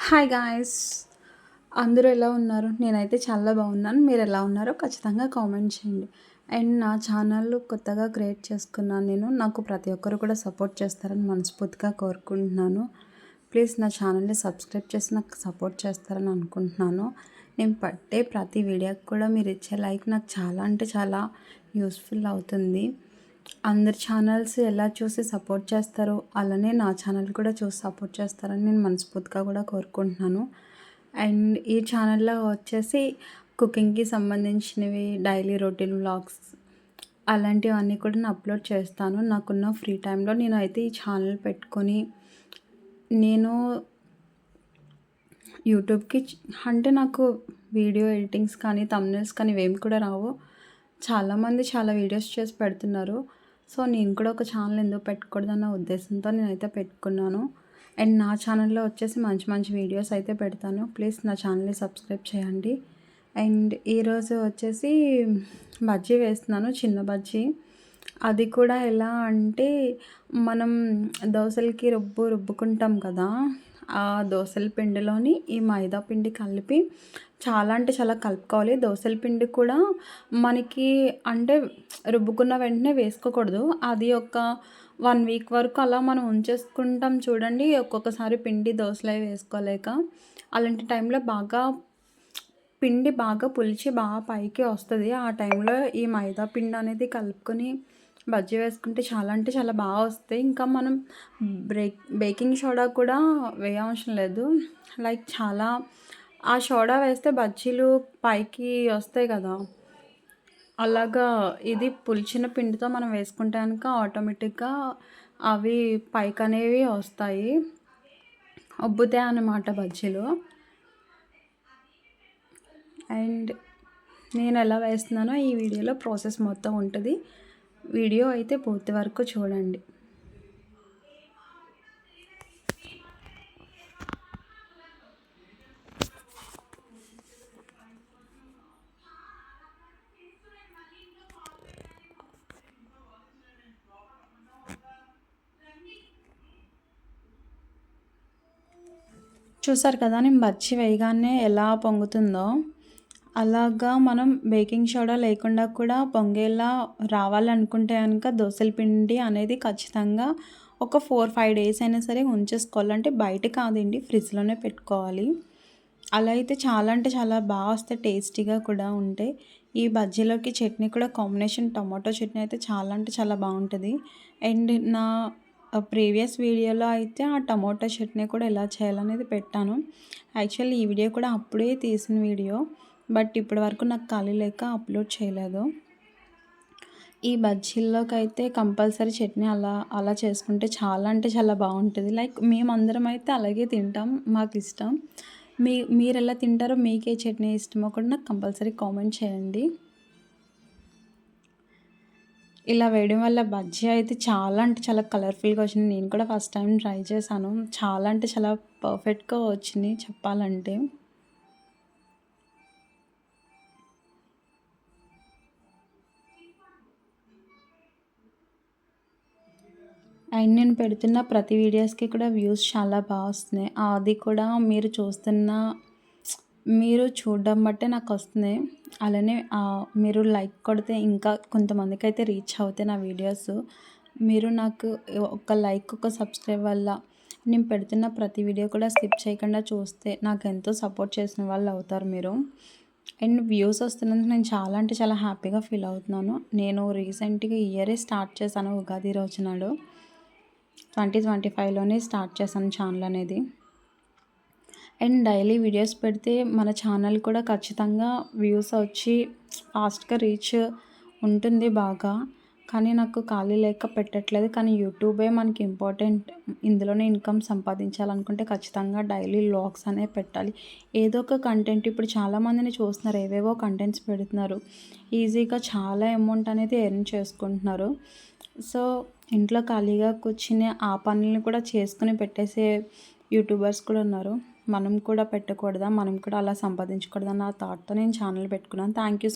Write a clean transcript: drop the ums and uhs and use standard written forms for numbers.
Hi guys! అందరూ ఎలా ఉన్నారు? నేనైతే చాలా బాగున్నాను. మీరు ఎలా ఉన్నారో ఖచ్చితంగా కామెంట్ చేయండి. అండ్ నా ఛానల్ కొత్తగా క్రియేట్ చేసుకున్నాను నేను. నాకు ప్రతి ఒక్కరు కూడా సపోర్ట్ చేస్తారని మనస్ఫూర్తిగా కోరుకుంటున్నాను. ప్లీజ్ నా ఛానల్ని సబ్స్క్రైబ్ చేసి నాకు సపోర్ట్ చేస్తారని అనుకుంటున్నాను. నేను పట్టే ప్రతి వీడియోకి కూడా మీరు ఇచ్చే లైక్ నాకు చాలా అంటే చాలా యూస్ఫుల్ అవుతుంది. అందరి ఛానల్స్ ఎలా చూసి సపోర్ట్ చేస్తారో అలానే నా ఛానల్ కూడా చూసి సపోర్ట్ చేస్తారని నేను మనస్ఫూర్తిగా కూడా కోరుకుంటున్నాను. అండ్ ఈ ఛానల్లో వచ్చేసి కుకింగ్కి సంబంధించినవి, డైలీ రొటీన్ వ్లాగ్స్ అలాంటివన్నీ కూడా నేను అప్లోడ్ చేస్తాను. నాకున్న ఫ్రీ టైంలో నేనైతే ఈ ఛానల్ పెట్టుకొని నేను యూట్యూబ్కి అంటే నాకు వీడియో ఎడిటింగ్స్ కానీ థంబ్నెయిల్స్ కానీ ఇవేమి కూడా రావు. చాలామంది చాలా వీడియోస్ చేసి పెడుతున్నారు. సో నేను కూడా ఒక ఛానల్ ఎందుకు పెట్టకూడదన్న ఉద్దేశంతో నేనైతే పెట్టుకున్నాను. అండ్ నా ఛానల్లో వచ్చేసి మంచి మంచి వీడియోస్ అయితే పెడతాను. ప్లీజ్ నా ఛానల్ని సబ్స్క్రైబ్ చేయండి. అండ్ ఈరోజు వచ్చేసి బజ్జీ వేస్తున్నాను, చిన్న బజ్జీ. అది కూడా ఎలా అంటే మనం దోసలకి రుబ్బుకుంటాం కదా, ఆ దోసల పిండిలోని ఈ మైదా పిండి కలిపి చాలా అంటే చాలా కలుపుకోవాలి. దోసల పిండి కూడా మనకి అంటే రుబ్బుకున్న వెంటనే వేసుకోకూడదు. అది ఒక 1 వీక్ వరకు అలా మనం ఉంచేసుకుంటాం చూడండి. ఒక్కొక్కసారి పిండి దోసలవి వేసుకోలేక అలాంటి టైంలో పిండి బాగా పులిచి బాగా పైకి వస్తుంది. ఆ టైంలో ఈ మైదా పిండి అనేది కలుపుకొని బజ్జీ వేసుకుంటే చాలా అంటే చాలా బాగా వస్తాయి. ఇంకా మనం బేకింగ్ సోడా కూడా వేయవసరం లేదు. లైక్ చాలా ఆ సోడా వేస్తే బజ్జీలు పైకి వస్తాయి కదా, అలాగా ఇది పులిచిన పిండితో మనం వేసుకుంటే కనుక ఆటోమేటిక్గా అవి పైకి అనేవి వస్తాయి, ఉబ్బుతాయి అన్నమాట బజ్జీలు. అండ్ నేను ఎలా వేస్తున్నానో ఈ వీడియోలో ప్రాసెస్ మొత్తం ఉంటుంది. వీడియో అయితే పూర్తి వరకు చూడండి. చూసారు కదా, నేను బజ్జీ వేయగానే ఎలా పొంగుతుందో అలాగా మనం బేకింగ్ సోడా లేకుండా కూడా పొంగేలా రావాలనుకుంటే కనుక దోసల పిండి అనేది ఖచ్చితంగా ఒక 4-5 డేస్ అయినా సరే ఉంచేసుకోవాలి. అంటే బయట కాదండి, ఫ్రిడ్జ్లోనే పెట్టుకోవాలి. అలా అయితే చాలా అంటే చాలా బాగా వస్తాయి, టేస్టీగా కూడా ఉంటాయి. ఈ బజ్జీలోకి చట్నీ కూడా కాంబినేషన్ టమాటో చట్నీ అయితే చాలా అంటే చాలా బాగుంటుంది. అండ్ నా ప్రీవియస్ వీడియోలో అయితే ఆ టమాటో చట్నీ కూడా ఎలా చేయాలనేది పెట్టాను. యాక్చువల్లీ ఈ వీడియో కూడా అప్పుడే తీసిన వీడియో, బట్ ఇప్పటి వరకు నాకు ఖాళీ లేక అప్లోడ్ చేయలేదు. ఈ బజ్జీల్లోకి అయితే కంపల్సరీ చట్నీ అలా చేసుకుంటే చాలా అంటే చాలా బాగుంటుంది. లైక్ మేమందరం అయితే అలాగే తింటాం, మాకు ఇష్టం. మీరు ఎలా తింటారో, మీకే చట్నీ ఇష్టమో కూడా నాకు కంపల్సరీ కామెంట్ చేయండి. ఇలా వేయడం వల్ల బజ్జీ అయితే చాలా అంటే చాలా కలర్ఫుల్గా వచ్చింది. నేను కూడా ఫస్ట్ టైం ట్రై చేశాను. చాలా అంటే చాలా పర్ఫెక్ట్గా వచ్చింది చెప్పాలంటే. అండ్ నేను పెడుతున్న ప్రతి వీడియోస్కి కూడా వ్యూస్ చాలా బాగా వస్తున్నాయి. అది కూడా మీరు చూడడం బట్టే నాకు వస్తున్నాయి. అలానే మీరు లైక్ కొడితే ఇంకా కొంతమందికి అయితే రీచ్ అవుతాయి నా వీడియోస్. మీరు నాకు ఒక లైక్, ఒక సబ్స్క్రైబ్ వల్ల నేను పెడుతున్న ప్రతి వీడియో కూడా స్కిప్ చేయకుండా చూస్తే నాకు ఎంతో సపోర్ట్ చేసిన వాళ్ళు అవుతారు మీరు. అండ్ వ్యూస్ వస్తున్నందుకు నేను చాలా అంటే చాలా హ్యాపీగా ఫీల్ అవుతున్నాను. నేను రీసెంట్గా ఇయరే స్టార్ట్ చేశాను, ఉగాది రోజు నాడు 2025లోనే స్టార్ట్ చేశాను ఛానల్ అనేది. అండ్ డైలీ వీడియోస్ పెడితే మన ఛానల్ కూడా ఖచ్చితంగా వ్యూస్ వచ్చి ఫాస్ట్గా రీచ్ ఉంటుంది బాగా. కానీ నాకు ఖాళీ లేక పెట్టట్లేదు. కానీ యూట్యూబే మనకి ఇంపార్టెంట్. ఇందులోనే ఇన్కమ్ సంపాదించాలనుకుంటే ఖచ్చితంగా డైలీ వ్లాగ్స్ అనేవి పెట్టాలి. ఏదో ఒక కంటెంట్, ఇప్పుడు చాలామందిని చూస్తున్నారు, ఏవేవో కంటెంట్స్ పెడుతున్నారు, ఈజీగా చాలా అమౌంట్ అనేది ఎర్న్ చేసుకుంటున్నారు. సో ఇంట్లో ఖాళీగా కూర్చుని ఆ పనులను కూడా చేసుకుని పెట్టేసే యూట్యూబర్స్ కూడా ఉన్నారు. మనం కూడా పెట్టకూడదా, మనం కూడా అలా సంపాదించకూడదా అన్న థాట్తో నేను ఛానల్ పెట్టుకున్నాను. Thank you.